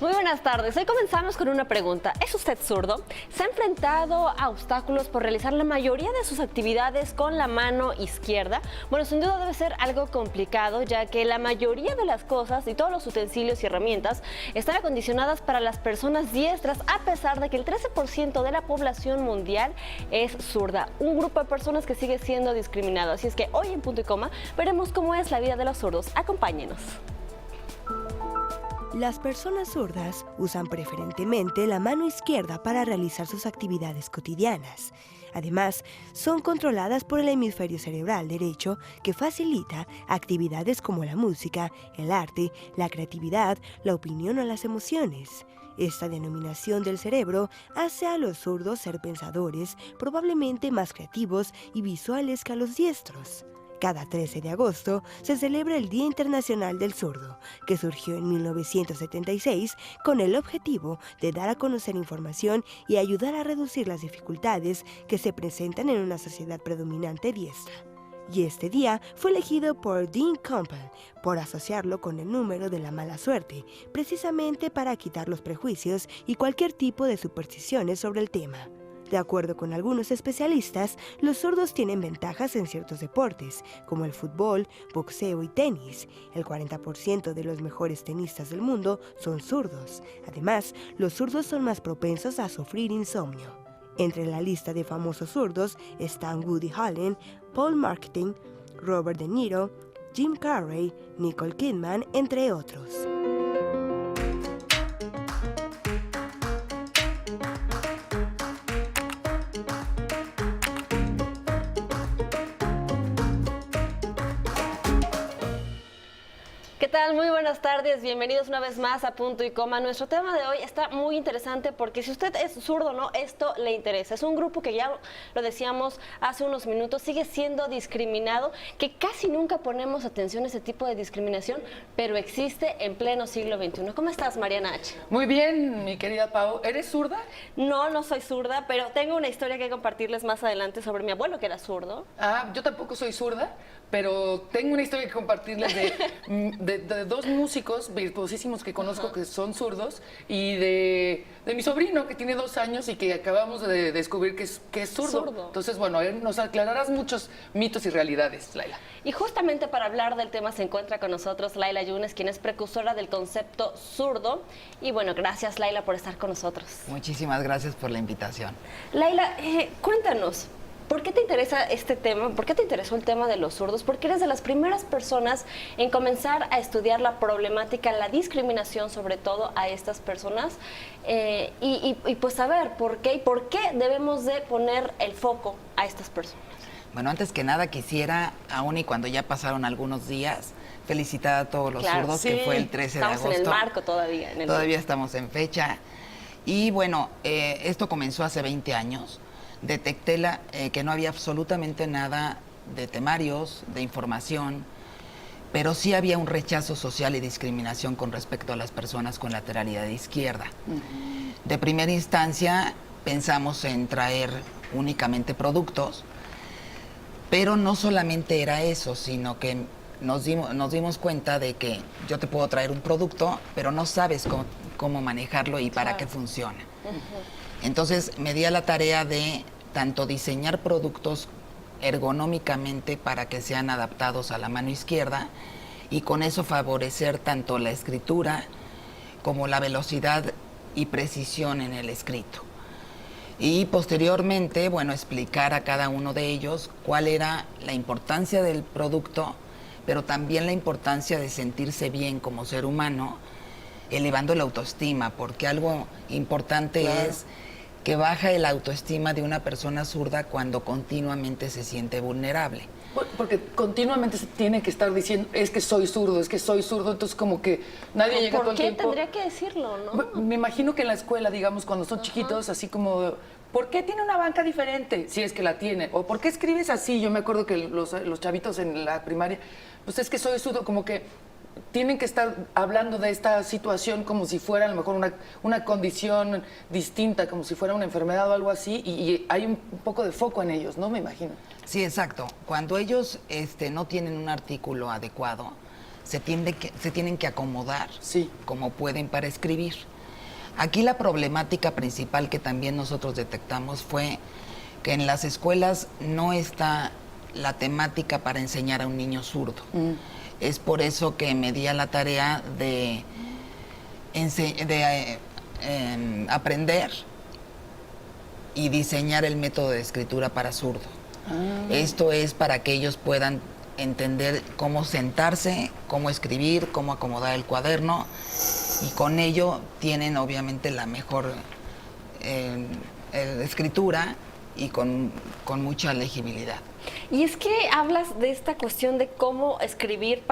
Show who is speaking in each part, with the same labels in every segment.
Speaker 1: Muy buenas tardes. Hoy comenzamos con una pregunta. ¿Es usted zurdo? ¿Se ha enfrentado a obstáculos por realizar la mayoría de sus actividades con la mano izquierda? Bueno, sin duda debe ser algo complicado, ya que la mayoría de las cosas y todos los utensilios y herramientas están acondicionadas para las personas diestras, a pesar de que el 13% de la población mundial es zurda. Un grupo de personas que sigue siendo discriminado. Así es que hoy en Punto y Coma veremos cómo es la vida de los zurdos. Acompáñenos.
Speaker 2: Las personas zurdas usan preferentemente la mano izquierda para realizar sus actividades cotidianas. Además, son controladas por el hemisferio cerebral derecho, que facilita actividades como la música, el arte, la creatividad, la opinión o las emociones. Esta denominación del cerebro hace a los zurdos ser pensadores, probablemente más creativos y visuales que a los diestros. Cada 13 de agosto se celebra el Día Internacional del Zurdo, que surgió en 1976 con el objetivo de dar a conocer información y ayudar a reducir las dificultades que se presentan en una sociedad predominante diestra. Y este día fue elegido por Dean Campbell por asociarlo con el número de la mala suerte, precisamente para quitar los prejuicios y cualquier tipo de supersticiones sobre el tema. De acuerdo con algunos especialistas, los zurdos tienen ventajas en ciertos deportes, como el fútbol, boxeo y tenis. El 40% de los mejores tenistas del mundo son zurdos. Además, los zurdos son más propensos a sufrir insomnio. Entre la lista de famosos zurdos están Woody Allen, Paul Marketing, Robert De Niro, Jim Carrey, Nicole Kidman, entre otros.
Speaker 1: ¿Qué tal? Muy buenas tardes, bienvenidos una vez más a Punto y Coma. Nuestro tema de hoy está muy interesante porque si usted es zurdo o no, esto le interesa. Es un grupo que ya lo decíamos hace unos minutos, sigue siendo discriminado, que casi nunca ponemos atención a ese tipo de discriminación, pero existe en pleno siglo XXI. ¿Cómo estás, Mariana H?
Speaker 3: Muy bien, mi querida Pau. ¿Eres zurda?
Speaker 1: No, no soy zurda, pero tengo una historia que compartirles más adelante sobre mi abuelo que era zurdo.
Speaker 3: Yo tampoco soy zurda, pero tengo una historia que compartirles de dos músicos virtuosísimos que conozco que son zurdos y de mi sobrino que tiene 2 años y que acabamos de descubrir que es zurdo. Entonces, bueno, nos aclararás muchos mitos y realidades, Laila.
Speaker 1: Y justamente para hablar del tema se encuentra con nosotros Laila Yunes, quien es precursora del concepto zurdo. Y bueno, gracias, Laila, por estar con nosotros.
Speaker 4: Muchísimas gracias por la invitación.
Speaker 1: Laila, cuéntanos, ¿por qué te interesa este tema? ¿Por qué te interesó el tema de los zurdos? Porque eres de las primeras personas en comenzar a estudiar la problemática, la discriminación sobre todo a estas personas y pues saber por qué debemos de poner el foco a estas personas.
Speaker 4: Bueno, antes que nada quisiera, aún y cuando ya pasaron algunos días, felicitar a todos los zurdos,
Speaker 1: sí,
Speaker 4: que fue el 13 de agosto.
Speaker 1: Estamos en el marco todavía.
Speaker 4: Todavía estamos en fecha. Y bueno, esto comenzó hace 20 años. Detecté que no había absolutamente nada de temarios, de información, pero sí había un rechazo social y discriminación con respecto a las personas con lateralidad izquierda. De primera instancia pensamos en traer únicamente productos, pero no solamente era eso, sino que nos dimos cuenta de que yo te puedo traer un producto, pero no sabes cómo manejarlo y para qué funciona. Entonces me di a la tarea de tanto diseñar productos ergonómicamente para que sean adaptados a la mano izquierda y con eso favorecer tanto la escritura como la velocidad y precisión en el escrito. Y posteriormente, bueno, explicar a cada uno de ellos cuál era la importancia del producto, pero también la importancia de sentirse bien como ser humano, elevando la autoestima, porque algo importante es que baja el autoestima de una persona zurda cuando continuamente se siente vulnerable.
Speaker 3: Porque continuamente se tiene que estar diciendo, es que soy zurdo, entonces como que nadie llega todo el tiempo.
Speaker 1: ¿Por qué tendría que decirlo, no?
Speaker 3: Me imagino que en la escuela, digamos, cuando son chiquitos, así como, ¿por qué tiene una banca diferente? Si es que la tiene. O ¿por qué escribes así? Yo me acuerdo que los chavitos en la primaria, pues es que soy zurdo, como que tienen que estar hablando de esta situación como si fuera a lo mejor una condición distinta, como si fuera una enfermedad o algo así, y hay un poco de foco en ellos, ¿no? Me imagino.
Speaker 4: Sí, exacto. Cuando ellos no tienen un artículo adecuado, se tienen que acomodar
Speaker 3: Sí.
Speaker 4: como pueden para escribir. Aquí la problemática principal que también nosotros detectamos fue que en las escuelas no está la temática para enseñar a un niño zurdo. Es por eso que me di a la tarea de aprender y diseñar el método de escritura para zurdo. Esto es para que ellos puedan entender cómo sentarse, cómo escribir, cómo acomodar el cuaderno, y con ello tienen obviamente la mejor escritura y con mucha legibilidad.
Speaker 1: Y es que hablas de esta cuestión de cómo escribir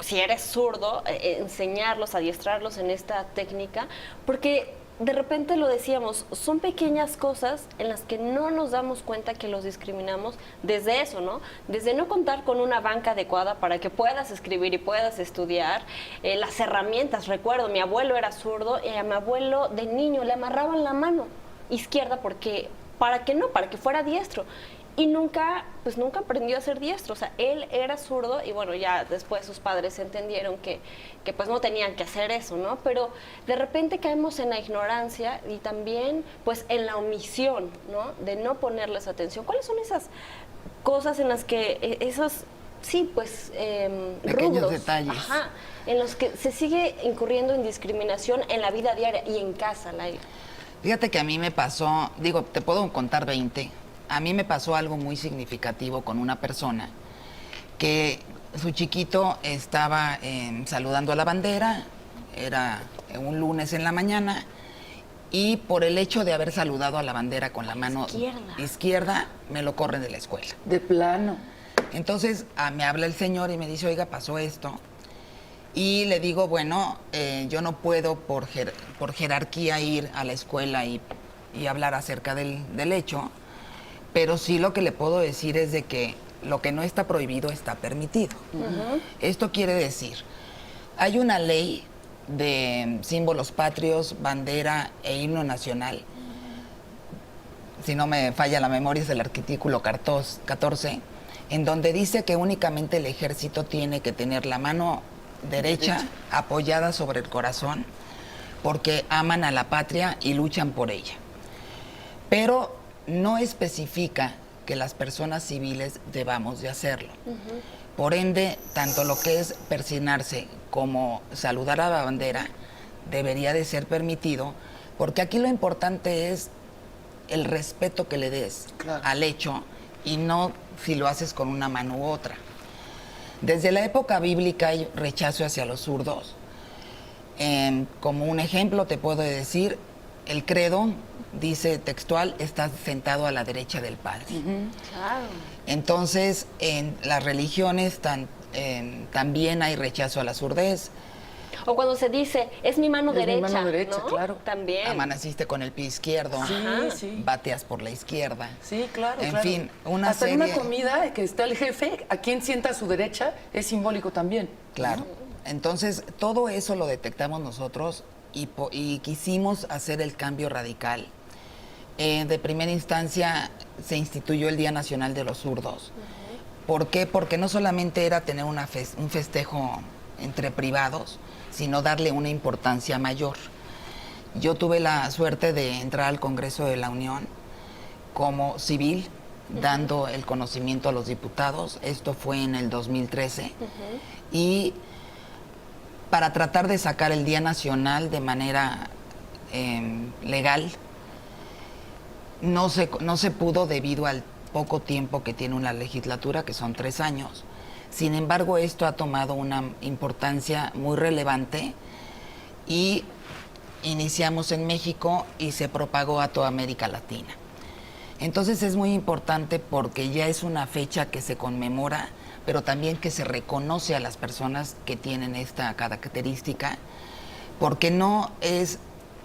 Speaker 1: si eres zurdo, enseñarlos, adiestrarlos en esta técnica, porque de repente lo decíamos, son pequeñas cosas en las que no nos damos cuenta que los discriminamos desde eso, ¿no? Desde no contar con una banca adecuada para que puedas escribir y puedas estudiar, las herramientas. Recuerdo, mi abuelo era zurdo y a mi abuelo de niño le amarraban la mano izquierda para que fuera diestro. Y nunca aprendió a ser diestro. O sea, él era zurdo y bueno, ya después sus padres entendieron que pues no tenían que hacer eso, ¿no? Pero de repente caemos en la ignorancia y también pues en la omisión, ¿no? De no ponerles atención. ¿Cuáles son esas cosas en las que
Speaker 4: pequeños
Speaker 1: rubros,
Speaker 4: detalles,
Speaker 1: en los que se sigue incurriendo en discriminación en la vida diaria y en casa, Laila?
Speaker 4: Fíjate que a mí me pasó, te puedo contar 20. A mí me pasó algo muy significativo con una persona que su chiquito estaba saludando a la bandera, era un lunes en la mañana, y por el hecho de haber saludado a la bandera con la mano izquierda, me lo corren de la escuela.
Speaker 3: De plano.
Speaker 4: Entonces me habla el señor y me dice, oiga, pasó esto. Y le digo, bueno, yo no puedo por jerarquía ir a la escuela y hablar acerca del hecho, pero sí lo que le puedo decir es de que lo que no está prohibido está permitido. Esto quiere decir, hay una ley de símbolos patrios, bandera e himno nacional. Si no me falla la memoria, es el artículo 14, en donde dice que únicamente el ejército tiene que tener la mano derecha apoyada sobre el corazón porque aman a la patria y luchan por ella. Pero no especifica que las personas civiles debamos de hacerlo. Por ende, tanto lo que es persignarse como saludar a la bandera debería de ser permitido, porque aquí lo importante es el respeto que le des al hecho y no si lo haces con una mano u otra. Desde la época bíblica hay rechazo hacia los zurdos. Como un ejemplo te puedo decir, el credo dice textual, estás sentado a la derecha del Padre.
Speaker 1: Claro.
Speaker 4: Entonces, en las religiones también hay rechazo a la surdez.
Speaker 1: O cuando se dice, es mi mano derecha.
Speaker 3: Mi mano derecha,
Speaker 1: ¿no?
Speaker 3: claro.
Speaker 1: También.
Speaker 4: Amaneciste con el pie izquierdo.
Speaker 3: Sí.
Speaker 4: Bateas por la izquierda.
Speaker 3: Sí, claro.
Speaker 4: En fin, una
Speaker 3: Hasta
Speaker 4: serie.
Speaker 3: en una comida que está el jefe, a quien sienta a su derecha, es simbólico también.
Speaker 4: Claro. Entonces, todo eso lo detectamos nosotros y quisimos hacer el cambio radical. De primera instancia se instituyó el Día Nacional de los Zurdos. ¿Por qué? Porque no solamente era tener un festejo entre privados, sino darle una importancia mayor. Yo tuve la suerte de entrar al Congreso de la Unión como civil, dando el conocimiento a los diputados. Esto fue en el 2013. Y para tratar de sacar el Día Nacional de manera legal, no se pudo debido al poco tiempo que tiene una legislatura, que son 3 años. Sin embargo, esto ha tomado una importancia muy relevante y iniciamos en México y se propagó a toda América Latina. Entonces es muy importante porque ya es una fecha que se conmemora, pero también que se reconoce a las personas que tienen esta característica, porque no es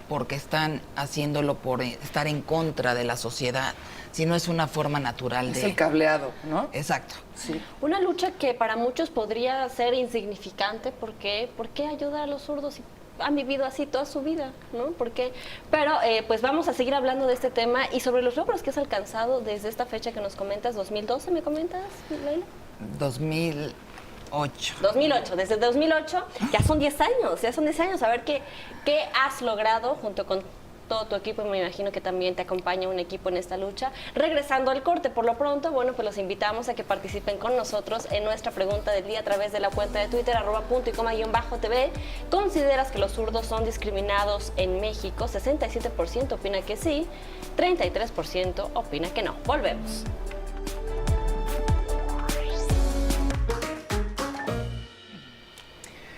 Speaker 4: porque están haciéndolo por estar en contra de la sociedad, sino es una forma natural de...
Speaker 3: Es el cableado, ¿no?
Speaker 4: Exacto.
Speaker 3: Sí.
Speaker 1: Una lucha que para muchos podría ser insignificante, porque ¿por qué ayudar a los zurdos si han vivido así toda su vida, ¿no? ¿Por qué? Pero pues vamos a seguir hablando de este tema y sobre los logros que has alcanzado desde esta fecha que nos comentas, 2012, ¿me comentas, Laila?
Speaker 4: 2008.
Speaker 1: 2008, desde 2008, ya son 10 años, ya son 10 años. A ver qué has logrado junto con todo tu equipo, y me imagino que también te acompaña un equipo en esta lucha. Regresando al corte, por lo pronto, bueno, pues los invitamos a que participen con nosotros en nuestra pregunta del día a través de la cuenta de Twitter, @puntoycoma_tv. ¿Consideras que los zurdos son discriminados en México? 67% opina que sí, 33% opina que no. Volvemos.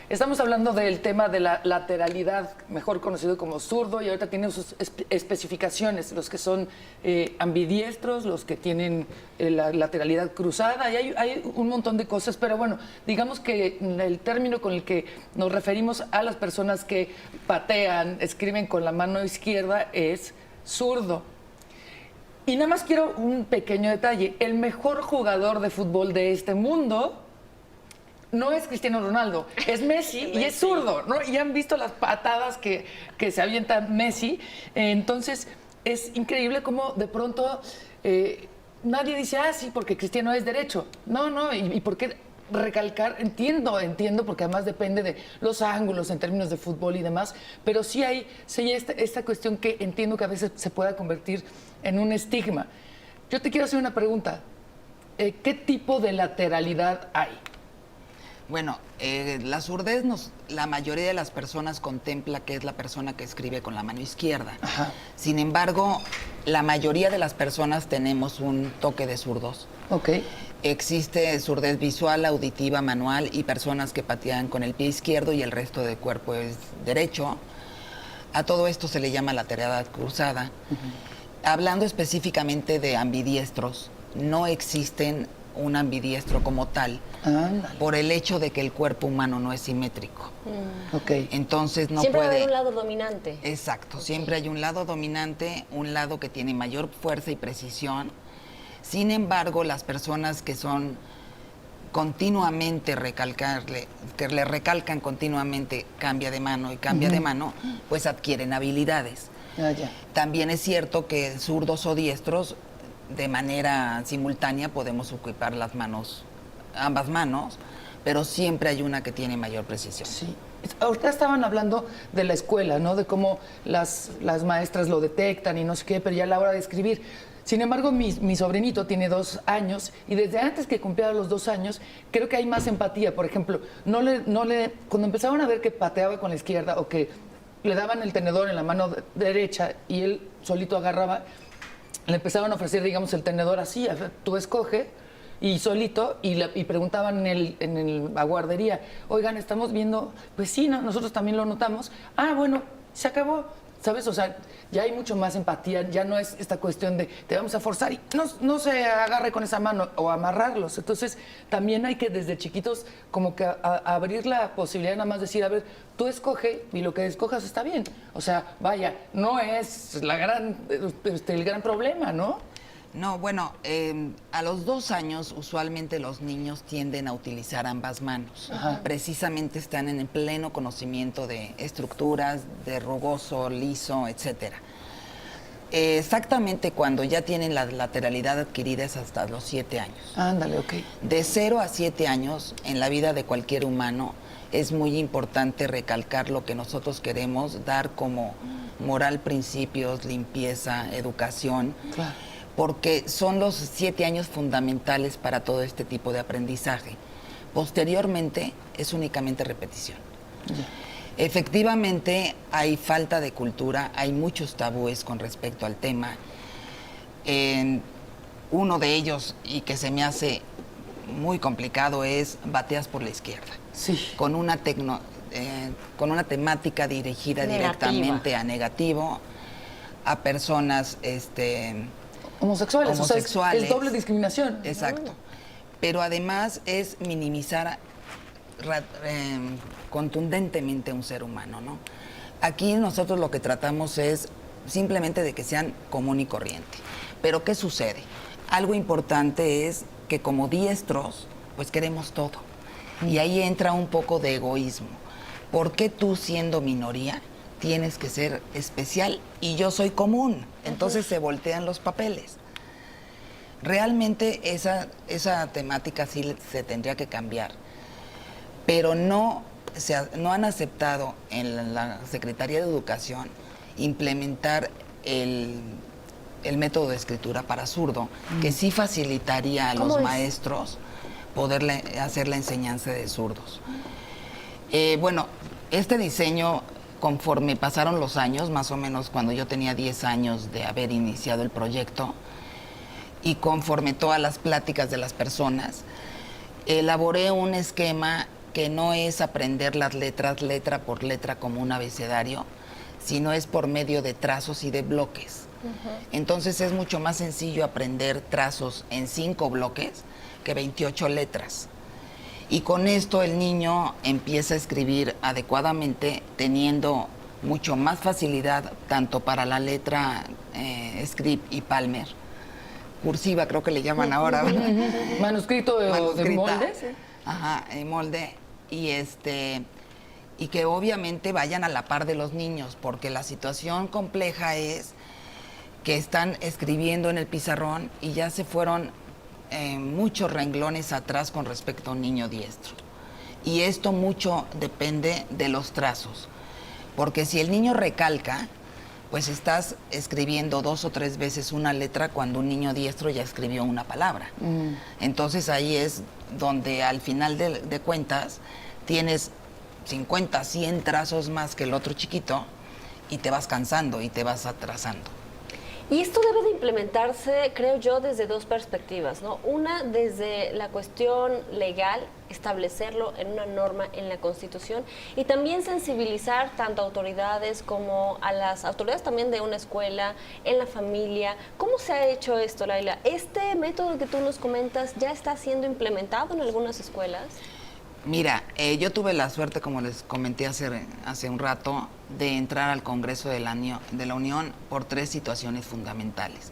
Speaker 3: Estamos hablando del tema de la lateralidad, mejor conocido como zurdo, y ahorita tienen sus especificaciones, los que son ambidiestros, los que tienen la lateralidad cruzada, y hay un montón de cosas, pero bueno, digamos que el término con el que nos referimos a las personas que patean, escriben con la mano izquierda, es zurdo. Y nada más quiero un pequeño detalle, el mejor jugador de fútbol de este mundo no es Cristiano Ronaldo, es Messi y es zurdo, ¿no? Y han visto las patadas que se avienta Messi. Entonces, es increíble cómo de pronto nadie dice, sí, porque Cristiano es derecho. No, ¿y por qué recalcar? Entiendo, porque además depende de los ángulos en términos de fútbol y demás, pero sí hay esta cuestión que entiendo que a veces se pueda convertir en un estigma. Yo te quiero hacer una pregunta. ¿Qué tipo de lateralidad hay?
Speaker 4: Bueno, la surdez, la mayoría de las personas contempla que es la persona que escribe con la mano izquierda.
Speaker 3: Ajá.
Speaker 4: Sin embargo, la mayoría de las personas tenemos un toque de zurdos.
Speaker 3: Ok.
Speaker 4: Existe surdez visual, auditiva, manual y personas que patean con el pie izquierdo y el resto del cuerpo es derecho. A todo esto se le llama lateralidad cruzada. Hablando específicamente de ambidiestros, no existen un ambidiestro como tal, por el hecho de que el cuerpo humano no es simétrico.
Speaker 3: Okay.
Speaker 4: Entonces no
Speaker 1: siempre
Speaker 4: puede...
Speaker 1: va a haber un lado dominante.
Speaker 4: Exacto, siempre hay un lado dominante, un lado que tiene mayor fuerza y precisión. Sin embargo, las personas que son continuamente que le recalcan continuamente cambia de mano y cambia de mano, pues adquieren habilidades.
Speaker 3: Ya.
Speaker 4: También es cierto que zurdos o diestros de manera simultánea podemos ocupar las manos, ambas manos, pero siempre hay una que tiene mayor precisión.
Speaker 3: Sí. Ahorita estaban hablando de la escuela, ¿no? De cómo las maestras lo detectan y no sé qué, pero ya a la hora de escribir. Sin embargo, mi sobrinito tiene 2 años y desde antes que cumpliera los 2 años, creo que hay más empatía. Por ejemplo, cuando empezaban a ver que pateaba con la izquierda o que le daban el tenedor en la mano derecha y él solito agarraba, le empezaban a ofrecer, digamos, el tenedor así, tú escoge, y solito, y preguntaban en la guardería, oigan, estamos viendo, pues sí, nosotros también lo notamos, bueno, se acabó, ¿sabes? O sea, ya hay mucho más empatía, ya no es esta cuestión de te vamos a forzar y no se agarre con esa mano o amarrarlos. Entonces, también hay que desde chiquitos como que abrir la posibilidad, nada más decir, a ver, tú escoge y lo que escojas está bien. O sea, vaya, no es el gran problema, ¿no?
Speaker 4: No, bueno, a los 2 años usualmente los niños tienden a utilizar ambas manos.
Speaker 3: Ajá.
Speaker 4: Precisamente están en el pleno conocimiento de estructuras, de rugoso, liso, etcétera. Exactamente cuando ya tienen la lateralidad adquirida es hasta los 7 años.
Speaker 3: Ándale, ok.
Speaker 4: De 0 a 7 años en la vida de cualquier humano es muy importante recalcar lo que nosotros queremos dar como moral, principios, limpieza, educación.
Speaker 3: Claro.
Speaker 4: Porque son los 7 años fundamentales para todo este tipo de aprendizaje. Posteriormente es únicamente repetición.
Speaker 3: Ya.
Speaker 4: Efectivamente hay falta de cultura, hay muchos tabúes con respecto al tema. Uno de ellos, y que se me hace muy complicado, es bateas por la izquierda.
Speaker 3: Sí.
Speaker 4: Con una temática dirigida directamente a negativo, a personas...
Speaker 3: Homosexuales, o sea,
Speaker 4: homosexuales.
Speaker 3: es doble discriminación.
Speaker 4: Exacto. Pero además es minimizar contundentemente a un ser humano, ¿no? Aquí nosotros lo que tratamos es simplemente de que sean común y corriente. Pero ¿qué sucede? Algo importante es que como diestros, pues queremos todo. Y ahí entra un poco de egoísmo. ¿Por qué tú, siendo minoría, tienes que ser especial y yo soy común? Entonces se voltean los papeles. Realmente esa temática sí se tendría que cambiar. pero no han aceptado en la Secretaría de Educación implementar el método de escritura para zurdo, que sí facilitaría a los maestros poderle hacer la enseñanza de zurdos. Bueno, este diseño, conforme pasaron los años, más o menos cuando yo tenía 10 años de haber iniciado el proyecto, y conforme todas las pláticas de las personas, elaboré un esquema que no es aprender las letras letra por letra como un abecedario, sino es por medio de trazos y de bloques. Entonces es mucho más sencillo aprender trazos en 5 bloques que 28 letras. Y con esto el niño empieza a escribir adecuadamente, teniendo mucho más facilidad tanto para la letra script y Palmer. Cursiva creo que le llaman ahora, ¿verdad?
Speaker 3: Manuscrito de molde. Sí.
Speaker 4: Ajá, en molde. Y que obviamente vayan a la par de los niños, porque la situación compleja es que están escribiendo en el pizarrón y ya se fueron muchos renglones atrás con respecto a un niño diestro. Y esto mucho depende de los trazos, porque si el niño recalca, pues estás escribiendo 2 o 3 veces una letra cuando un niño diestro ya escribió una palabra. Entonces ahí es donde al final de cuentas tienes 50, 100 trazos más que el otro chiquito y te vas cansando y te vas atrasando.
Speaker 1: Y esto debe de implementarse, creo yo, desde 2 perspectivas, ¿no? Una, desde la cuestión legal, establecerlo en una norma en la Constitución, y también sensibilizar tanto a autoridades como a las autoridades también de una escuela, en la familia. ¿Cómo se ha hecho esto, Laila? ¿Este método que tú nos comentas ya está siendo implementado en algunas escuelas?
Speaker 4: Mira, yo tuve la suerte, como les comenté hace un rato, de entrar al Congreso de la Unión por 3 situaciones fundamentales.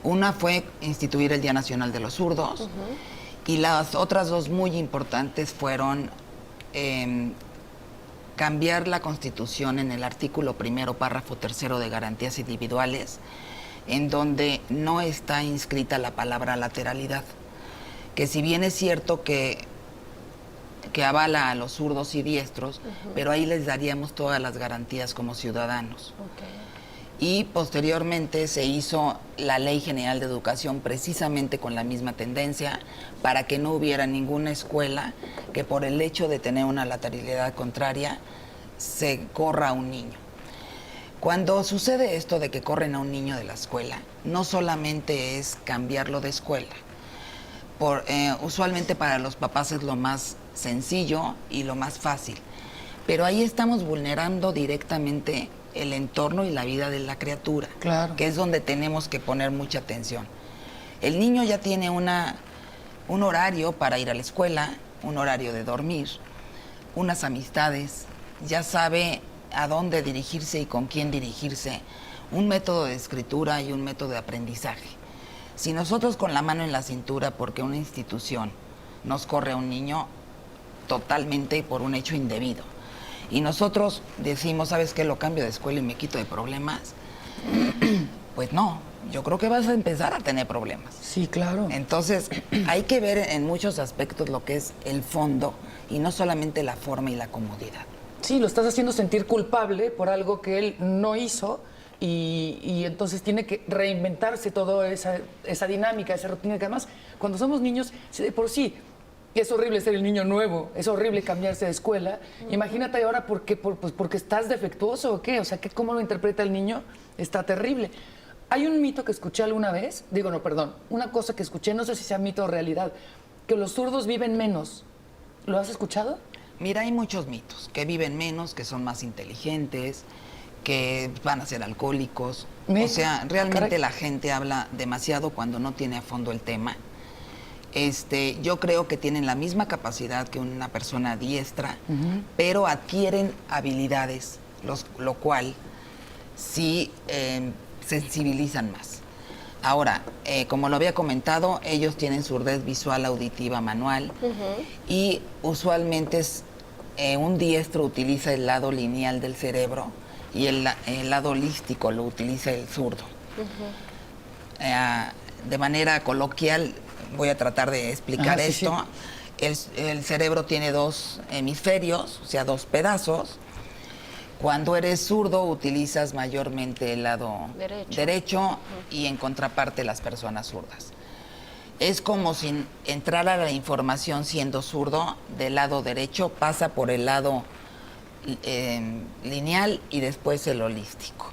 Speaker 4: Una fue instituir el Día Nacional de los Zurdos, y las otras 2 muy importantes fueron cambiar la Constitución en el artículo 1, párrafo 3 de garantías individuales, en donde no está inscrita la palabra lateralidad, que si bien es cierto que avala a los zurdos y diestros, pero ahí les daríamos todas las garantías como ciudadanos. Y posteriormente se hizo la Ley General de Educación precisamente con la misma tendencia, para que no hubiera ninguna escuela que por el hecho de tener una lateralidad contraria se corra a un niño. Cuando sucede esto de que corren a un niño de la escuela, no solamente es cambiarlo de escuela. Usualmente para los papás es lo más sencillo y lo más fácil, pero ahí estamos vulnerando directamente el entorno y la vida de la criatura,
Speaker 3: claro,
Speaker 4: que es donde tenemos que poner mucha atención. El niño ya tiene un horario para ir a la escuela, un horario de dormir, unas amistades, ya sabe a dónde dirigirse y con quién dirigirse, un método de escritura y un método de aprendizaje. Si nosotros con la mano en la cintura, porque una institución nos corre a un niño totalmente por un hecho indebido, y nosotros decimos, ¿sabes qué? Lo cambio de escuela y me quito de problemas, pues no, yo creo que vas a empezar a tener problemas.
Speaker 3: Sí, claro.
Speaker 4: Entonces, hay que ver en muchos aspectos lo que es el fondo y no solamente la forma y la comodidad.
Speaker 3: Sí, lo estás haciendo sentir culpable por algo que él no hizo, y entonces tiene que reinventarse toda esa dinámica, esa rutina, que además, cuando somos niños, si de por sí es horrible ser el niño nuevo, es horrible cambiarse de escuela, imagínate ahora porque estás defectuoso o qué, o sea, ¿cómo lo interpreta el niño? Está terrible. Hay un mito que escuché alguna vez, una cosa que escuché, no sé si sea mito o realidad, que los zurdos viven menos. ¿Lo has escuchado?
Speaker 4: Mira, hay muchos mitos, que viven menos, que son más inteligentes, que van a ser alcohólicos. O sea, realmente la gente habla demasiado cuando no tiene a fondo el tema. Yo creo que tienen la misma capacidad que una persona diestra, pero adquieren habilidades, lo cual sí sensibilizan más. Ahora, como lo había comentado, ellos tienen surdez visual, auditiva, manual, y usualmente un diestro utiliza el lado lineal del cerebro y el lado holístico lo utiliza el zurdo. De manera coloquial, voy a tratar de explicar esto. El cerebro tiene dos hemisferios, o sea, dos pedazos. Cuando eres zurdo utilizas mayormente el lado derecho y en contraparte las personas zurdas. Es como si entrara la información siendo zurdo del lado derecho, pasa por el lado lineal y después el holístico.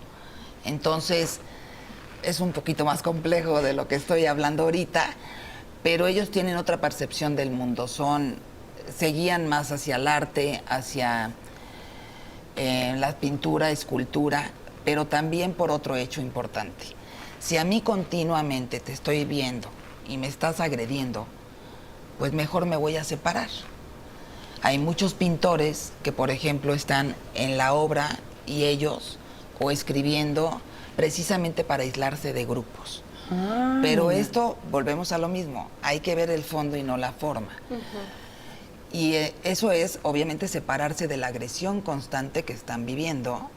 Speaker 4: Entonces, es un poquito más complejo de lo que estoy hablando ahorita, pero ellos tienen otra percepción del mundo, se guían más hacia el arte, hacia la pintura, escultura, pero también por otro hecho importante. Si a mí continuamente te estoy viendo y me estás agrediendo, pues mejor me voy a separar. Hay muchos pintores que, por ejemplo, están en la obra y ellos, o escribiendo, precisamente para aislarse de grupos. Pero esto, volvemos a lo mismo, hay que ver el fondo y no la forma. Y eso es, obviamente, separarse de la agresión constante que están viviendo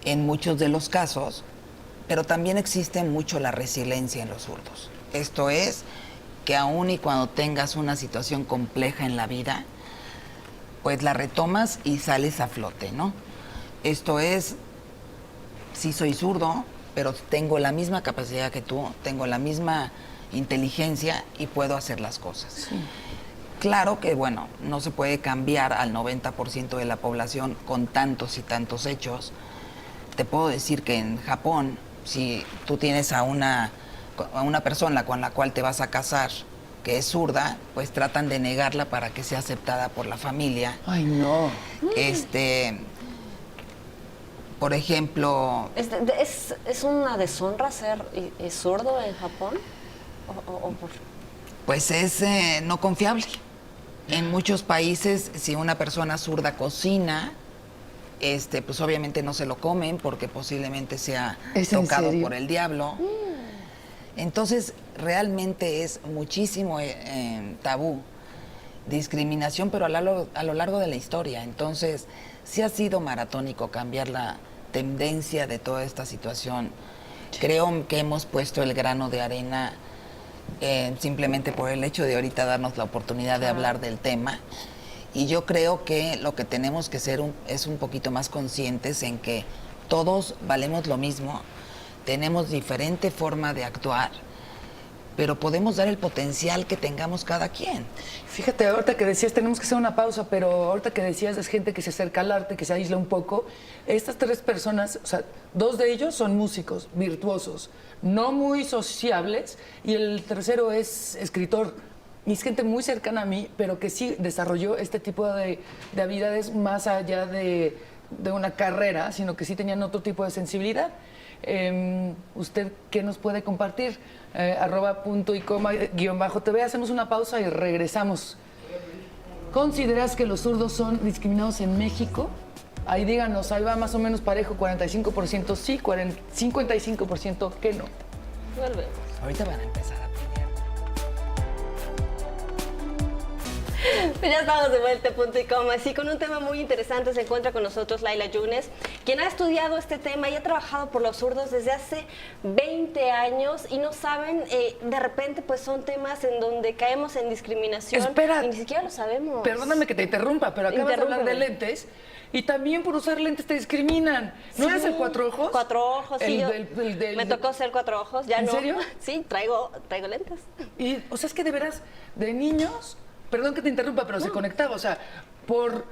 Speaker 4: en muchos de los casos, pero también existe mucho la resiliencia en los zurdos. Esto es, que aún y cuando tengas una situación compleja en la vida, pues la retomas y sales a flote, ¿no? Esto es, sí soy zurdo, pero tengo la misma capacidad que tú, tengo la misma inteligencia y puedo hacer las cosas. Sí. Claro que, bueno, no se puede cambiar al 90% de la población con tantos y tantos hechos. Te puedo decir que en Japón, si tú tienes a una persona con la cual te vas a casar que es zurda, pues tratan de negarla para que sea aceptada por la familia.
Speaker 3: Ay, no.
Speaker 4: Por ejemplo...
Speaker 1: ¿Es una deshonra ser zurdo en Japón?
Speaker 4: Pues es no confiable. En muchos países, si una persona zurda cocina, pues obviamente no se lo comen porque posiblemente sea tocado por el diablo. Entonces, realmente es muchísimo tabú, discriminación, pero a lo largo de la historia. Entonces, sí ha sido maratónico cambiar la tendencia de toda esta situación. Creo que hemos puesto el grano de arena simplemente por el hecho de ahorita darnos la oportunidad de hablar del tema. Y yo creo que lo que tenemos que ser es un poquito más conscientes en que todos valemos lo mismo, tenemos diferente forma de actuar, pero podemos dar el potencial que tengamos cada quien.
Speaker 3: Fíjate, ahorita que decías, tenemos que hacer una pausa, pero ahorita que decías es gente que se acerca al arte, que se aísla un poco. Estas tres personas, o sea, dos de ellos son músicos, virtuosos, no muy sociables, y el tercero es escritor. Y es gente muy cercana a mí, pero que sí desarrolló este tipo de habilidades más allá de una carrera, sino que sí tenían otro tipo de sensibilidad. ¿Usted qué nos puede compartir? @punto-y-coma-tv. Hacemos una pausa y regresamos. ¿Consideras que los zurdos son discriminados en México? Ahí díganos, ahí va más o menos parejo, 45% sí, 55% que no.
Speaker 1: Volvemos.
Speaker 4: Ahorita van a empezar a pelear.
Speaker 1: Pues ya estamos de vuelta, punto y coma. Sí, con un tema muy interesante se encuentra con nosotros Laila Yunes, quien ha estudiado este tema y ha trabajado por los zurdos desde hace 20 años y no saben, de repente pues son temas en donde caemos en discriminación.
Speaker 3: Espera,
Speaker 1: y ni siquiera lo sabemos.
Speaker 3: Perdóname que te interrumpa, pero acabas de hablar de lentes y también por usar lentes te discriminan. ¿No eres el cuatro ojos?
Speaker 1: Cuatro ojos, sí. Me tocó ser cuatro ojos, ya no.
Speaker 3: ¿En serio?
Speaker 1: Sí, traigo lentes.
Speaker 3: Y, o sea, es que de veras, de niños, perdón que te interrumpa, pero se conectaba, o sea, por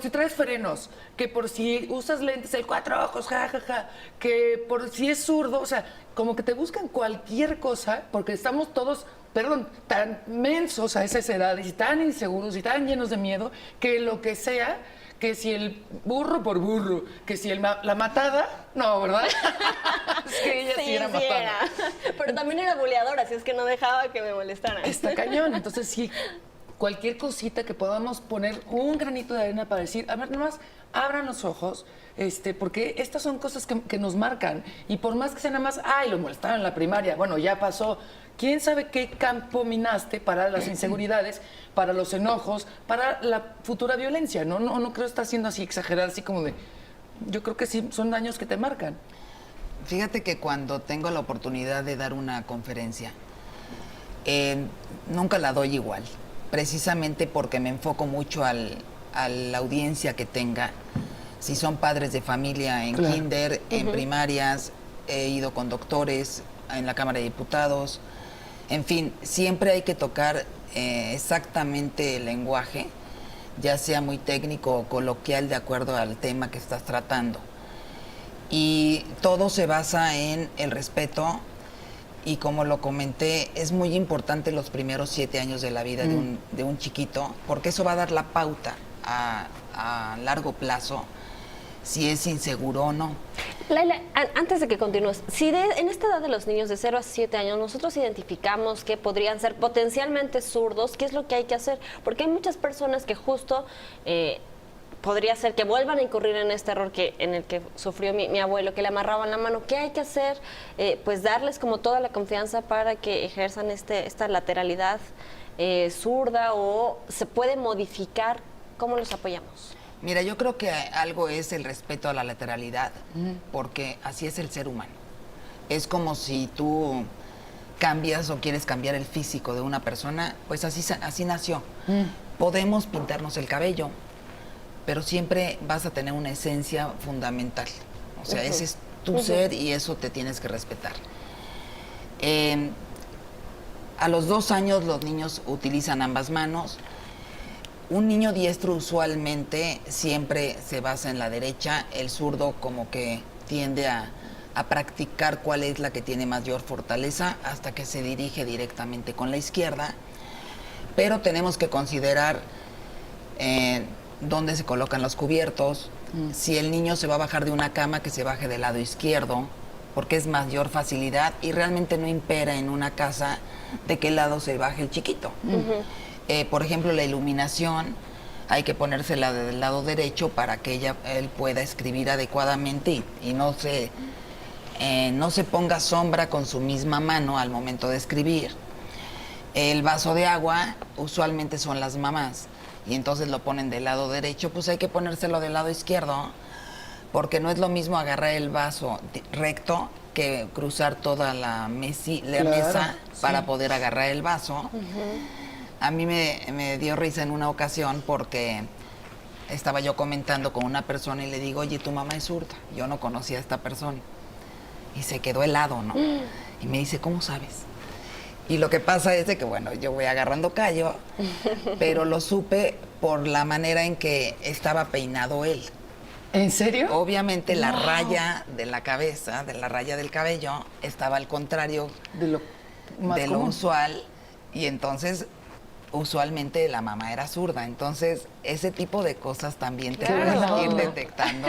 Speaker 3: si traes frenos, que por si usas lentes, el cuatro ojos, jajaja, que por si es zurdo, o sea, como que te buscan cualquier cosa, porque estamos todos, perdón, tan mensos a esas edades y tan inseguros y tan llenos de miedo, que lo que sea, que si el burro por burro, que si la matada, no, ¿verdad? Es que ella sí era matada.
Speaker 1: Era. Pero también era buleadora, así es que no dejaba que me molestaran.
Speaker 3: Está cañón, entonces sí, cualquier cosita que podamos poner un granito de arena para decir, a ver, nomás abran los ojos, porque estas son cosas que nos marcan. Y por más que sea nada más, ay, lo molestaron en la primaria, bueno, ya pasó. ¿Quién sabe qué campo minaste para las inseguridades, para los enojos, para la futura violencia? No creo estar siendo así exagerada, así como de... Yo creo que sí, son daños que te marcan.
Speaker 4: Fíjate que cuando tengo la oportunidad de dar una conferencia, nunca la doy igual. precisamente porque me enfoco mucho a la audiencia que tenga. Si son padres de familia en
Speaker 3: Claro.
Speaker 4: kinder, en primarias, he ido con doctores en la Cámara de Diputados. En fin, siempre hay que tocar exactamente el lenguaje, ya sea muy técnico o coloquial, de acuerdo al tema que estás tratando. Y todo se basa en el respeto. Y como lo comenté, es muy importante los primeros 7 años de la vida de un chiquito, porque eso va a dar la pauta a largo plazo, si es inseguro o no.
Speaker 1: Laila, antes de que continúes, si en esta edad de los niños de 0 a 7 años nosotros identificamos que podrían ser potencialmente zurdos, ¿qué es lo que hay que hacer? Porque hay muchas personas que justo podría ser que vuelvan a incurrir en este error en el que sufrió mi abuelo, que le amarraban la mano. ¿Qué hay que hacer? Pues darles como toda la confianza para que ejerzan esta lateralidad zurda, o se puede modificar. ¿Cómo los apoyamos?
Speaker 4: Mira, yo creo que algo es el respeto a la lateralidad, porque así es el ser humano. Es como si tú cambias o quieres cambiar el físico de una persona, pues así nació. Podemos pintarnos el cabello, pero siempre vas a tener una esencia fundamental. O sea, ese es tu ser y eso te tienes que respetar. A los 2 años los niños utilizan ambas manos. Un niño diestro usualmente siempre se basa en la derecha. El zurdo como que tiende a practicar cuál es la que tiene mayor fortaleza hasta que se dirige directamente con la izquierda. Pero tenemos que considerar dónde se colocan los cubiertos. Si el niño se va a bajar de una cama, que se baje del lado izquierdo, porque es mayor facilidad y realmente no impera en una casa de qué lado se baje el chiquito. Por ejemplo, la iluminación hay que ponérsela del lado derecho para que él pueda escribir adecuadamente y no se ponga sombra con su misma mano al momento de escribir. El vaso de agua usualmente son las mamás y entonces lo ponen del lado derecho, pues hay que ponérselo del lado izquierdo, porque no es lo mismo agarrar el vaso recto que cruzar toda la mesa para poder agarrar el vaso. A mí me dio risa en una ocasión porque estaba yo comentando con una persona y le digo, oye, tu mamá es zurda. Yo no conocía a esta persona. Y se quedó helado, ¿no? Y me dice, ¿cómo sabes? Y lo que pasa es de que, bueno, yo voy agarrando callo, pero lo supe por la manera en que estaba peinado él.
Speaker 3: ¿En serio?
Speaker 4: Obviamente la raya de la cabeza, de la raya del cabello, estaba al contrario
Speaker 3: De lo más
Speaker 4: de lo
Speaker 3: común.
Speaker 4: usual. Y entonces usualmente la mamá era zurda, entonces ese tipo de cosas también te
Speaker 3: Claro.
Speaker 4: puedes ir detectando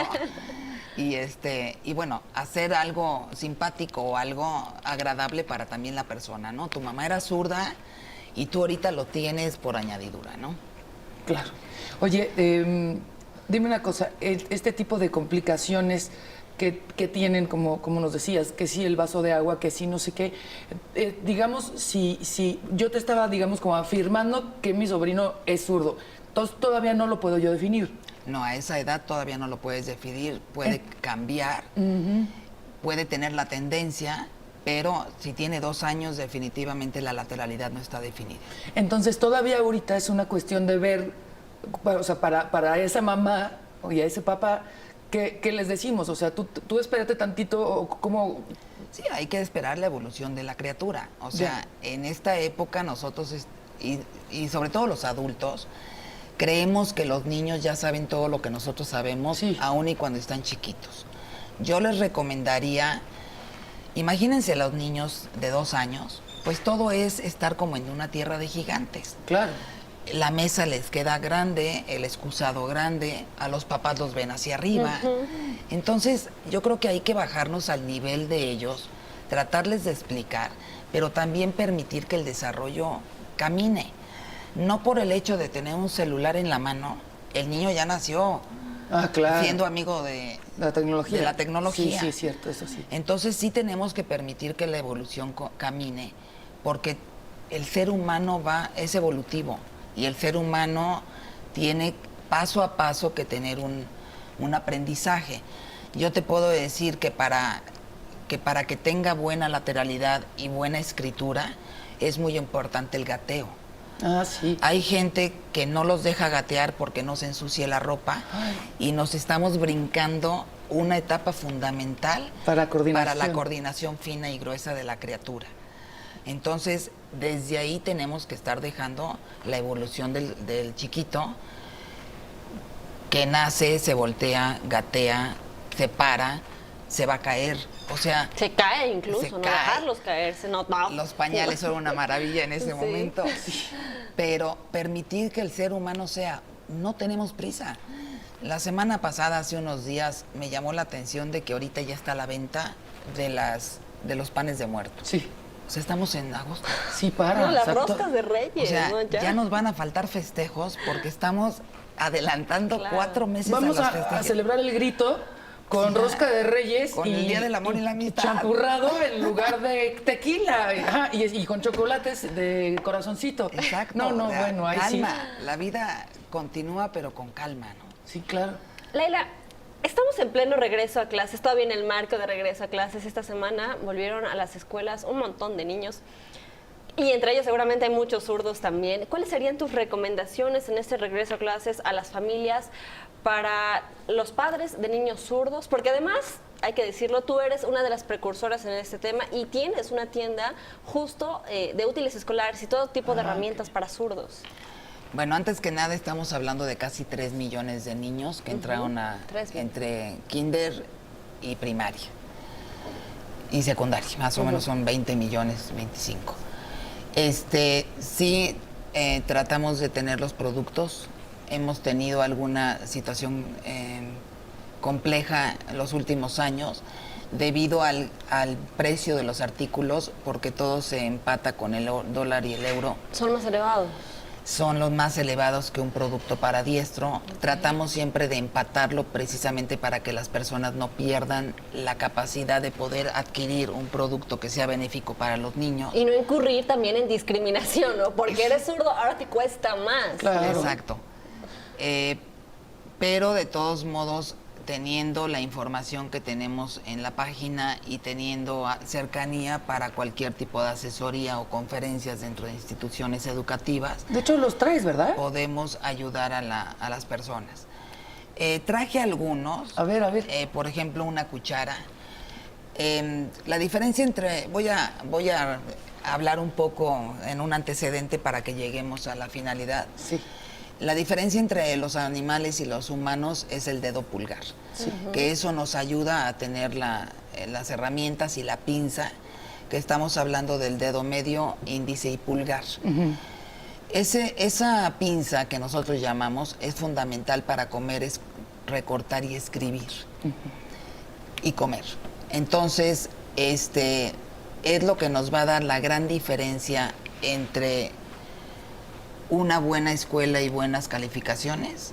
Speaker 4: y bueno, hacer algo simpático o algo agradable para también la persona, ¿no? Tu mamá era zurda y tú ahorita lo tienes por añadidura, ¿no?
Speaker 3: Claro. Oye, dime una cosa, este tipo de complicaciones que tienen, como nos decías, que sí el vaso de agua, que sí no sé qué, digamos, si yo te estaba, digamos, como afirmando que mi sobrino es zurdo, entonces todavía no lo puedo yo definir.
Speaker 4: No, a esa edad todavía no lo puedes definir, puede cambiar, puede tener la tendencia, pero si tiene 2 años definitivamente la lateralidad no está definida.
Speaker 3: Entonces todavía ahorita es una cuestión de ver, o sea, para esa mamá y a ese papá, ¿qué les decimos? O sea, tú espérate tantito, o ¿cómo?
Speaker 4: Sí, hay que esperar la evolución de la criatura. O sea, en esta época nosotros, y sobre todo los adultos, creemos que los niños ya saben todo lo que nosotros sabemos, aun y cuando están chiquitos. Yo les recomendaría, imagínense a los niños de 2 años, pues todo es estar como en una tierra de gigantes.
Speaker 3: Claro.
Speaker 4: La mesa les queda grande, el excusado grande, a los papás los ven hacia arriba. Entonces, yo creo que hay que bajarnos al nivel de ellos, tratarles de explicar, pero también permitir que el desarrollo camine. No por el hecho de tener un celular en la mano, el niño ya nació
Speaker 3: Claro.
Speaker 4: siendo amigo de
Speaker 3: La tecnología.
Speaker 4: de la tecnología.
Speaker 3: Sí, es cierto, eso sí.
Speaker 4: Entonces sí tenemos que permitir que la evolución camine, porque el ser humano es evolutivo y el ser humano tiene paso a paso que tener un aprendizaje. Yo te puedo decir que para que tenga buena lateralidad y buena escritura es muy importante el gateo.
Speaker 3: Ah, sí.
Speaker 4: Hay gente que no los deja gatear porque no se ensucie la ropa y nos estamos brincando una etapa fundamental
Speaker 3: Para
Speaker 4: la coordinación fina y gruesa de la criatura. Entonces, desde ahí tenemos que estar dejando la evolución del chiquito que nace, se voltea, gatea, se para, se va a caer. O sea,
Speaker 1: Se cae incluso, no
Speaker 4: cae.
Speaker 1: dejarlos caerse, no.
Speaker 4: Los pañales son una maravilla en ese momento. Pero permitir que el ser humano sea, no tenemos prisa. La semana pasada, hace unos días, me llamó la atención de que ahorita ya está a la venta de los panes de muerto.
Speaker 3: Sí.
Speaker 4: O sea, estamos en agosto.
Speaker 3: Sí, para.
Speaker 1: No, las
Speaker 3: exacto.
Speaker 1: roscas de Reyes,
Speaker 4: O sea,
Speaker 1: ¿no?
Speaker 4: ya nos van a faltar festejos porque estamos adelantando
Speaker 1: Claro.
Speaker 4: 4 meses
Speaker 3: Vamos
Speaker 4: a los
Speaker 3: a
Speaker 4: festejos.
Speaker 3: celebrar el grito con
Speaker 4: Sí,
Speaker 3: rosca de Reyes
Speaker 4: con el Día del Amor y la Amistad.
Speaker 3: champurrado en lugar de tequila. Ajá, y con chocolates de corazoncito.
Speaker 4: Exacto.
Speaker 3: No,
Speaker 4: o sea,
Speaker 3: bueno, ahí sí.
Speaker 4: calma. La vida continúa, pero con calma, ¿no?
Speaker 3: Sí, claro.
Speaker 1: Leila, estamos en pleno regreso a clases, todavía en el marco de regreso a clases. Esta semana volvieron a las escuelas un montón de niños y entre ellos seguramente hay muchos zurdos también. ¿Cuáles serían tus recomendaciones en este regreso a clases a las familias para los padres de niños zurdos? Porque además, hay que decirlo, tú eres una de las precursoras en este tema y tienes una tienda justo de útiles escolares y todo tipo de herramientas para zurdos.
Speaker 4: Bueno, antes que nada estamos hablando de casi 3 millones de niños que entraron entre kinder y primaria y secundaria, más o menos son 20 millones, 25. Sí, tratamos de tener los productos. Hemos tenido alguna situación compleja en los últimos años debido al precio de los artículos, porque todo se empata con el dólar y el euro.
Speaker 1: Son más elevados.
Speaker 4: Son los más elevados que un producto para diestro. Tratamos siempre de empatarlo precisamente para que las personas no pierdan la capacidad de poder adquirir un producto que sea benéfico para los niños.
Speaker 1: Y no incurrir también en discriminación, ¿no? Porque eres zurdo, ahora te cuesta más.
Speaker 3: Claro.
Speaker 4: Exacto. Pero de todos modos, teniendo la información que tenemos en la página y teniendo cercanía para cualquier tipo de asesoría o conferencias dentro de instituciones educativas,
Speaker 3: De hecho, los traes, ¿verdad?
Speaker 4: podemos ayudar a las personas. Traje algunos.
Speaker 3: A ver.
Speaker 4: Por ejemplo, una cuchara. La diferencia entre... Voy a hablar un poco en un antecedente para que lleguemos a la finalidad.
Speaker 3: Sí.
Speaker 4: La diferencia entre los animales y los humanos es el dedo pulgar, que eso nos ayuda a tener las herramientas y la pinza, que estamos hablando del dedo medio, índice y pulgar. Esa pinza que nosotros llamamos es fundamental para comer, es recortar y escribir y comer. Entonces, es lo que nos va a dar la gran diferencia entre una buena escuela y buenas calificaciones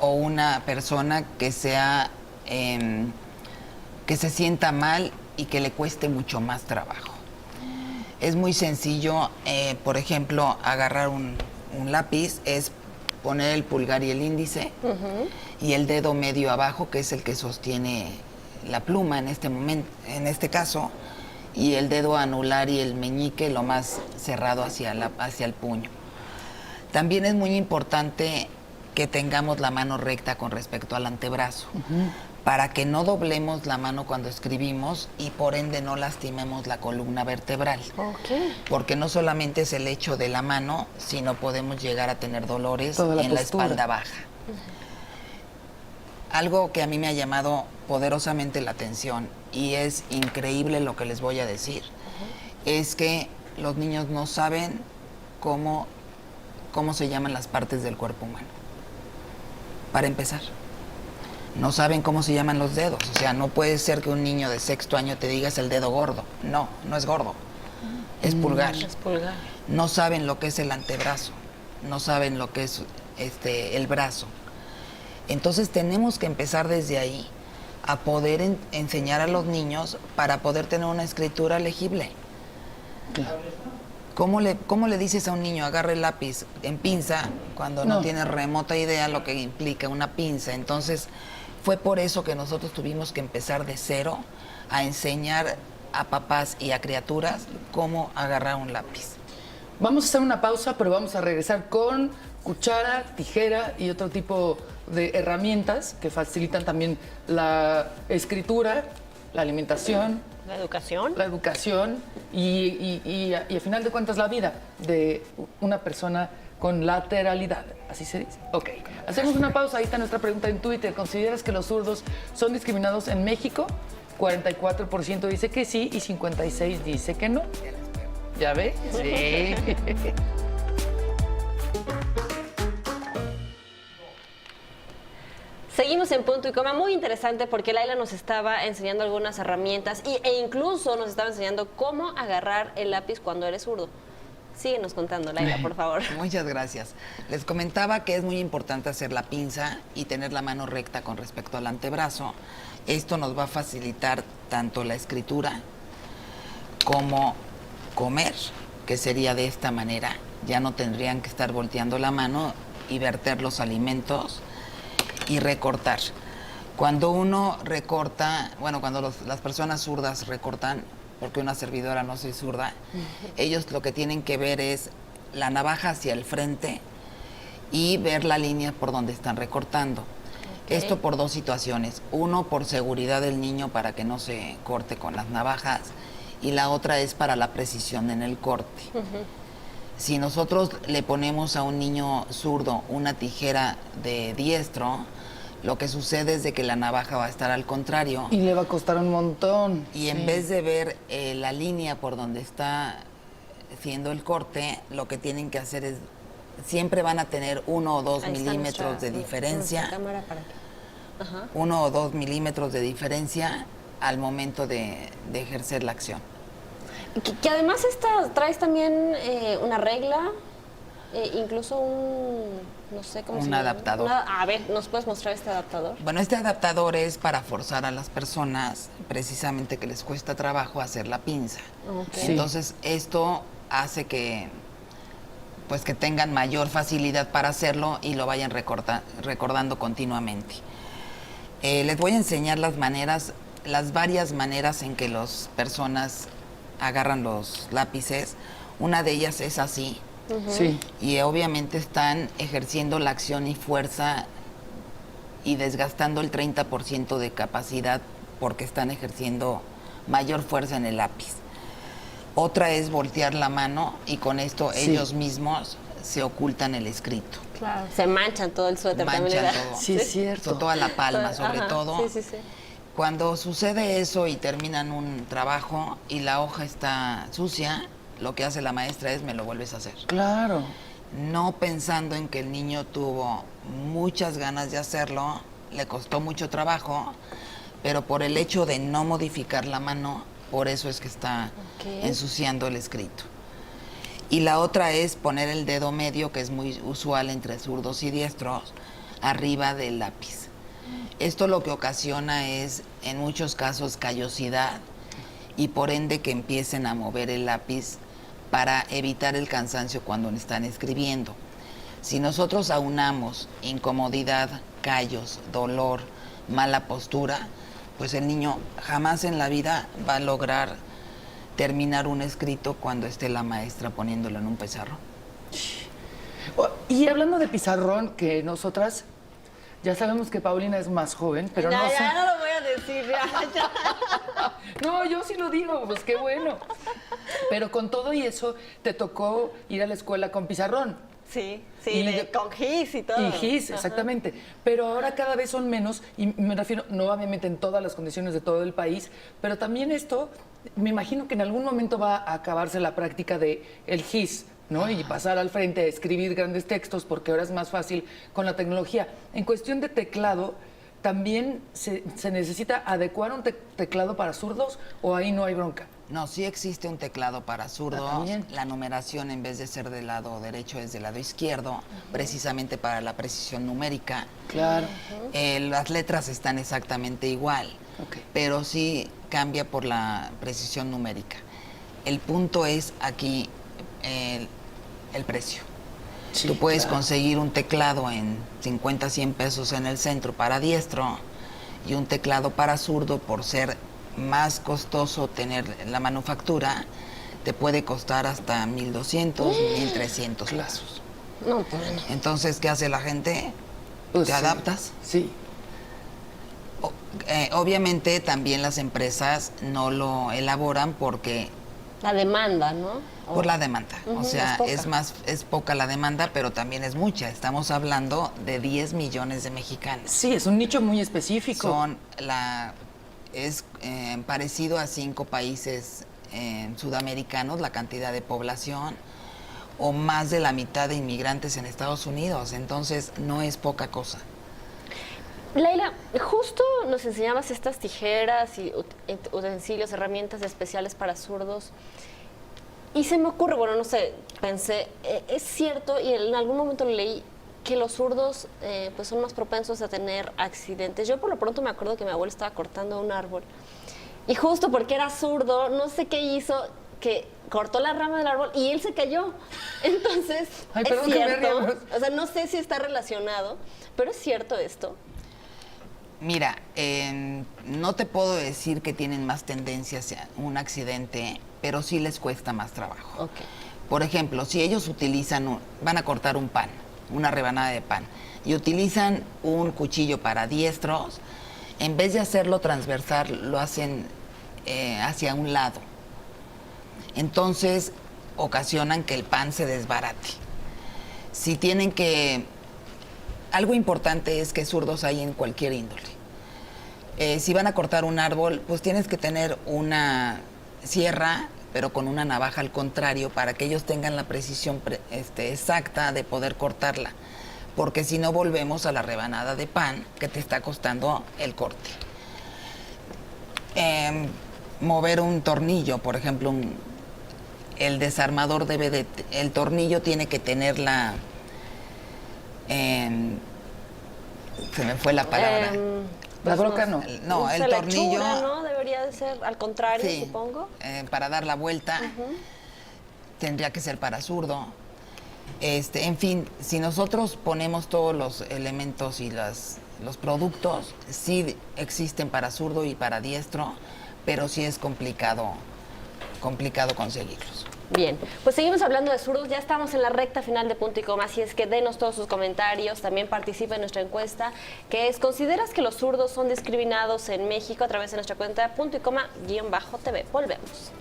Speaker 4: o una persona que sea que se sienta mal y que le cueste mucho más trabajo. Es muy sencillo, por ejemplo, agarrar un lápiz, es poner el pulgar y el índice y el dedo medio abajo, que es el que sostiene la pluma en este momento, en este caso, y el dedo anular y el meñique lo más cerrado hacia el puño. También es muy importante que tengamos la mano recta con respecto al antebrazo, para que no doblemos la mano cuando escribimos y por ende no lastimemos la columna vertebral. Porque no solamente es el hecho de la mano, sino podemos llegar a tener dolores en la espalda baja. Algo que a mí me ha llamado poderosamente la atención y es increíble lo que les voy a decir, es que los niños no saben cómo se llaman las partes del cuerpo humano. Para empezar, no saben cómo se llaman los dedos. O sea, no puede ser que un niño de 6º año te diga es el dedo gordo. No, no es gordo. Es pulgar.
Speaker 1: Es pulgar.
Speaker 4: No saben lo que es el antebrazo. No saben lo que es el brazo. Entonces tenemos que empezar desde ahí a poder enseñar a los niños para poder tener una escritura legible. ¿Cómo le dices a un niño agarre el lápiz en pinza cuando no tiene remota idea lo que implica una pinza? Entonces fue por eso que nosotros tuvimos que empezar de cero a enseñar a papás y a criaturas cómo agarrar un lápiz.
Speaker 3: Vamos a hacer una pausa, pero vamos a regresar con cuchara, tijera y otro tipo de herramientas que facilitan también la escritura, la alimentación,
Speaker 1: La educación.
Speaker 3: la educación y al final de cuentas la vida de una persona con lateralidad, así se dice. Ok, hacemos una pausa, ahí está nuestra pregunta en Twitter. ¿Consideras que los zurdos son discriminados en México? 44% dice que sí y 56% dice que no. ¿Ya ves? Sí.
Speaker 1: Seguimos en Punto y Coma, muy interesante porque Laila nos estaba enseñando algunas herramientas e incluso nos estaba enseñando cómo agarrar el lápiz cuando eres zurdo. Síguenos contando, Laila, por favor.
Speaker 4: Muchas gracias. Les comentaba que es muy importante hacer la pinza y tener la mano recta con respecto al antebrazo. Esto nos va a facilitar tanto la escritura como comer, que sería de esta manera. Ya no tendrían que estar volteando la mano y verter los alimentos y recortar. Cuando uno recorta, bueno, cuando las personas zurdas recortan, porque una servidora no soy zurda, ellos lo que tienen que ver es la navaja hacia el frente y ver la línea por donde están recortando. Esto por dos situaciones. Uno, por seguridad del niño para que no se corte con las navajas, y la otra es para la precisión en el corte. Si nosotros le ponemos a un niño zurdo una tijera de diestro, lo que sucede es de que la navaja va a estar al contrario.
Speaker 3: Y le va a costar un montón.
Speaker 4: Y en vez de ver la línea por donde está haciendo el corte, lo que tienen que hacer es, siempre van a tener 1 o 2 milímetros de diferencia.
Speaker 1: Cámara para que... Ajá.
Speaker 4: 1 o 2 milímetros de diferencia al momento de ejercer la acción.
Speaker 1: Que además traes también una regla, incluso no sé cómo se llama.
Speaker 4: Un adaptador.
Speaker 1: A ver, ¿nos puedes mostrar este adaptador?
Speaker 4: Bueno, este adaptador es para forzar a las personas, precisamente que les cuesta trabajo hacer la pinza.
Speaker 1: Okay.
Speaker 3: Sí.
Speaker 4: Entonces, esto hace que tengan mayor facilidad para hacerlo y lo vayan recordando continuamente. Les voy a enseñar las varias maneras en que las personas agarran los lápices. Una de ellas es así.
Speaker 3: Sí.
Speaker 4: Y obviamente están ejerciendo la acción y fuerza y desgastando el 30% de capacidad porque están ejerciendo mayor fuerza en el lápiz. Otra es voltear la mano y con esto ellos mismos se ocultan el escrito.
Speaker 1: Claro. Se manchan todo el suéter
Speaker 4: Manchan
Speaker 1: también.
Speaker 4: todo.
Speaker 3: Sí, es cierto.
Speaker 4: Toda la palma, sobre
Speaker 1: Ajá.
Speaker 4: todo.
Speaker 1: Sí.
Speaker 4: Cuando sucede eso y terminan un trabajo y la hoja está sucia, lo que hace la maestra es me lo vuelves a hacer.
Speaker 3: Claro.
Speaker 4: No pensando en que el niño tuvo muchas ganas de hacerlo, le costó mucho trabajo, pero por el hecho de no modificar la mano, por eso es que está ensuciando el escrito. Y la otra es poner el dedo medio, que es muy usual entre zurdos y diestros, arriba del lápiz. Esto lo que ocasiona es, en muchos casos, callosidad y por ende que empiecen a mover el lápiz para evitar el cansancio cuando están escribiendo. Si nosotros aunamos incomodidad, callos, dolor, mala postura, pues el niño jamás en la vida va a lograr terminar un escrito cuando esté la maestra poniéndolo en un pizarrón.
Speaker 3: Y hablando de pizarrón, que nosotras ya sabemos que Paulina es más joven, pero no sé.
Speaker 1: Ya no lo voy a decir, ya.
Speaker 3: No, yo sí lo digo, pues qué bueno. Pero con todo y eso, te tocó ir a la escuela con pizarrón.
Speaker 1: Sí, con gis y todo.
Speaker 3: Y gis, exactamente. Pero ahora cada vez son menos, y me refiero, no obviamente en todas las condiciones de todo el país, pero también esto, me imagino que en algún momento va a acabarse la práctica de el gis, ¿no? Y pasar al frente a escribir grandes textos, porque ahora es más fácil con la tecnología. En cuestión de teclado, ¿también se necesita adecuar un teclado para zurdos o ahí no hay bronca?
Speaker 4: No, sí existe un teclado para zurdos.
Speaker 3: ¿También?
Speaker 4: La numeración, en vez de ser del lado derecho, es del lado izquierdo, precisamente para la precisión numérica.
Speaker 3: Claro.
Speaker 4: Las letras están exactamente igual, pero sí cambia por la precisión numérica. El punto es aquí el precio.
Speaker 3: Sí,
Speaker 4: Tú puedes
Speaker 3: claro.
Speaker 4: conseguir un teclado en 50, 100 pesos en el centro para diestro y un teclado para zurdo, por ser más costoso tener la manufactura, te puede costar hasta 1,200, 1,300 pesos.
Speaker 1: No, pues.
Speaker 4: Entonces, ¿qué hace la gente?
Speaker 3: Pues
Speaker 4: ¿Te
Speaker 3: sí.
Speaker 4: adaptas?
Speaker 3: Sí.
Speaker 4: Obviamente también las empresas no lo elaboran porque
Speaker 1: La demanda, ¿no?
Speaker 4: por la demanda.
Speaker 1: Ujú,
Speaker 4: O sea,
Speaker 1: es poca.
Speaker 4: es poca la demanda, pero también es mucha. Estamos hablando de 10 millones de mexicanos.
Speaker 3: Sí, es un nicho muy específico.
Speaker 4: Es parecido a 5 países sudamericanos la cantidad de población, o más de la mitad de inmigrantes en Estados Unidos. Entonces, no es poca cosa.
Speaker 1: Laila, justo nos enseñabas estas tijeras y utensilios, herramientas especiales para zurdos. Y se me ocurre, bueno, no sé, pensé, es cierto, y en algún momento lo leí, que los zurdos pues son más propensos a tener accidentes. Yo por lo pronto me acuerdo que mi abuelo estaba cortando un árbol. Y justo porque era zurdo, no sé qué hizo, que cortó la rama del árbol y él se cayó. Entonces,
Speaker 3: Ay,
Speaker 1: es
Speaker 3: perdón que me
Speaker 1: cierto.
Speaker 3: ría,
Speaker 1: O sea, no sé si está relacionado, pero es cierto esto.
Speaker 4: Mira, no te puedo decir que tienen más tendencia hacia un accidente, pero sí les cuesta más trabajo.
Speaker 1: Ok.
Speaker 4: Por ejemplo, si ellos van a cortar un pan, una rebanada de pan, y utilizan un cuchillo para diestros, en vez de hacerlo transversal, lo hacen hacia un lado. Entonces, ocasionan que el pan se desbarate. Si tienen que... Algo importante es que zurdos hay en cualquier índole. Si van a cortar un árbol, pues tienes que tener una sierra, pero con una navaja al contrario, para que ellos tengan la precisión exacta de poder cortarla. Porque si no, volvemos a la rebanada de pan que te está costando el corte. Mover un tornillo, por ejemplo, el desarmador el tornillo tiene que tener se me fue la palabra.
Speaker 3: La broca no.
Speaker 4: No,
Speaker 1: sé,
Speaker 4: el
Speaker 1: la
Speaker 4: tornillo.
Speaker 1: hechura, ¿no? Debería de ser al contrario,
Speaker 4: Sí,
Speaker 1: supongo.
Speaker 4: para dar la vuelta, tendría que ser para zurdo. En fin, si nosotros ponemos todos los elementos y los productos, sí existen para zurdo y para diestro, pero sí es complicado conseguirlos.
Speaker 1: Bien, pues seguimos hablando de zurdos, ya estamos en la recta final de Punto y Coma, así es que denos todos sus comentarios, también participa en nuestra encuesta, que es, ¿consideras que los zurdos son discriminados en México? A través de nuestra cuenta Punto y Coma _TV. Volvemos.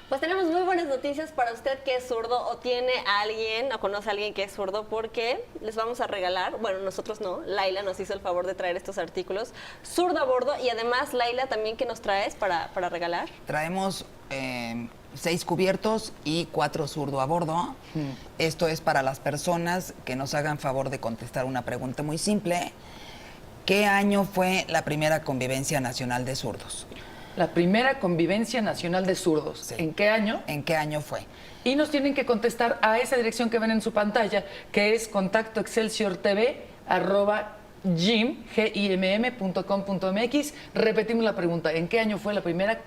Speaker 1: Pues tenemos muy buenas noticias para usted que es zurdo o tiene a alguien o conoce a alguien que es zurdo, porque les vamos a regalar, bueno, nosotros no, Laila nos hizo el favor de traer estos artículos, Zurdo a Bordo, y además, Laila, también, ¿qué nos traes para regalar?
Speaker 4: Traemos 6 cubiertos y 4 zurdo a bordo. Esto es para las personas que nos hagan favor de contestar una pregunta muy simple. ¿Qué año fue la primera convivencia nacional de zurdos?
Speaker 3: La primera convivencia nacional de zurdos.
Speaker 4: Sí.
Speaker 3: ¿En qué año?
Speaker 4: ¿En qué año fue?
Speaker 3: Y nos tienen que contestar a esa dirección que ven en su pantalla, que es contactoexcelsiortv@gimm.com.mx. Repetimos la pregunta, ¿en qué año fue la primera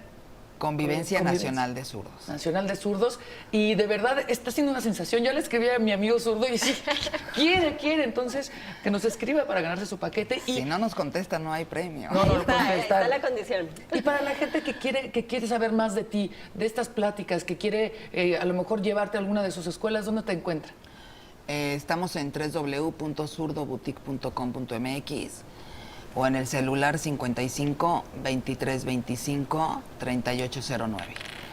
Speaker 4: Convivencia Nacional de Zurdos.
Speaker 3: Nacional de Zurdos? Y de verdad está siendo una sensación. Ya le escribí a mi amigo zurdo y sí, quiere. Entonces, que nos escriba para ganarse su paquete. Y
Speaker 4: Si no nos contesta, no hay premio.
Speaker 3: No, no lo
Speaker 1: Está
Speaker 3: contestar.
Speaker 1: la condición.
Speaker 3: Y para la gente que quiere saber más de ti, de estas pláticas, que quiere a lo mejor llevarte a alguna de sus escuelas, ¿dónde te encuentra?
Speaker 4: Estamos en www.zurdoboutique.com.mx o en el celular 55 23 25 3809.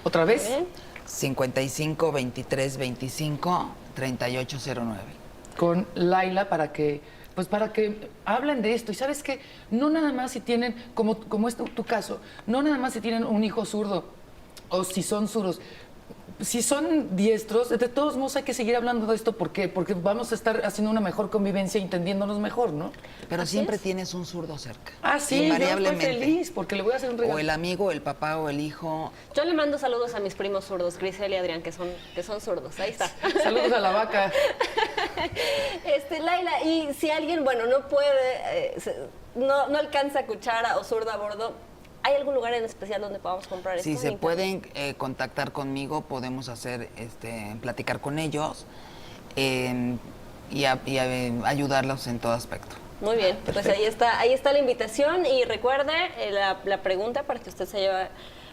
Speaker 3: ¿Otra vez?
Speaker 1: Bien.
Speaker 4: 55 23 25 3809.
Speaker 3: Con Laila para que hablen de esto. Y sabes que no nada más si tienen, como es tu caso, no nada más si tienen un hijo zurdo o si son zurdos. Si son diestros, de todos modos hay que seguir hablando de esto. ¿Por qué? Porque vamos a estar haciendo una mejor convivencia y entendiéndonos mejor, ¿no?
Speaker 4: Pero
Speaker 1: Así
Speaker 4: siempre
Speaker 1: es.
Speaker 4: tienes un zurdo cerca.
Speaker 3: Ah, sí, yo estoy
Speaker 4: Invariablemente.
Speaker 3: feliz porque le voy a hacer un regalo.
Speaker 4: O el amigo, el papá o el hijo.
Speaker 1: Yo le mando saludos a mis primos zurdos, Grisel y Adrián, que son zurdos. Ahí está.
Speaker 3: Saludos a la vaca.
Speaker 1: Laila, y si alguien, bueno, no puede, no alcanza cuchara o zurdo a bordo, ¿hay algún lugar en especial donde podamos comprar esto?
Speaker 4: Si se
Speaker 1: en
Speaker 4: pueden contactar conmigo, podemos platicar con ellos y ayudarlos en todo aspecto.
Speaker 1: Muy bien, pues ahí está la invitación y recuerde la pregunta para que usted se lleve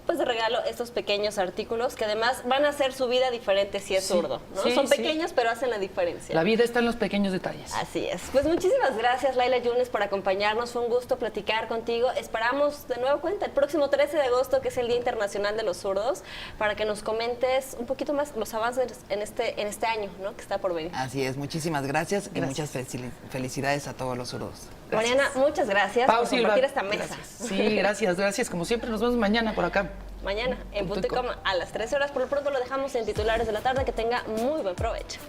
Speaker 1: pues de regalo estos pequeños artículos que además van a hacer su vida diferente si es zurdo, ¿no?
Speaker 3: sí,
Speaker 1: Son
Speaker 3: sí.
Speaker 1: pequeños pero hacen la diferencia.
Speaker 3: La vida está en los pequeños detalles.
Speaker 1: Así es. Pues muchísimas gracias, Laila Yunes, por acompañarnos. Fue un gusto platicar contigo. Esperamos de nuevo cuenta el próximo 13 de agosto, que es el Día Internacional de los Zurdos, para que nos comentes un poquito más los avances en este año, ¿no? Que está por venir.
Speaker 4: Así es, muchísimas gracias y muchas felicidades a todos los zurdos.
Speaker 1: Mariana, muchas gracias
Speaker 3: Pau
Speaker 1: por
Speaker 3: Silva,
Speaker 1: compartir esta mesa.
Speaker 3: gracias. Sí, gracias. Como siempre, nos vemos mañana por acá.
Speaker 1: Mañana en punto y coma a las 13 horas. Por lo pronto lo dejamos en titulares de la tarde. Que tenga muy buen provecho.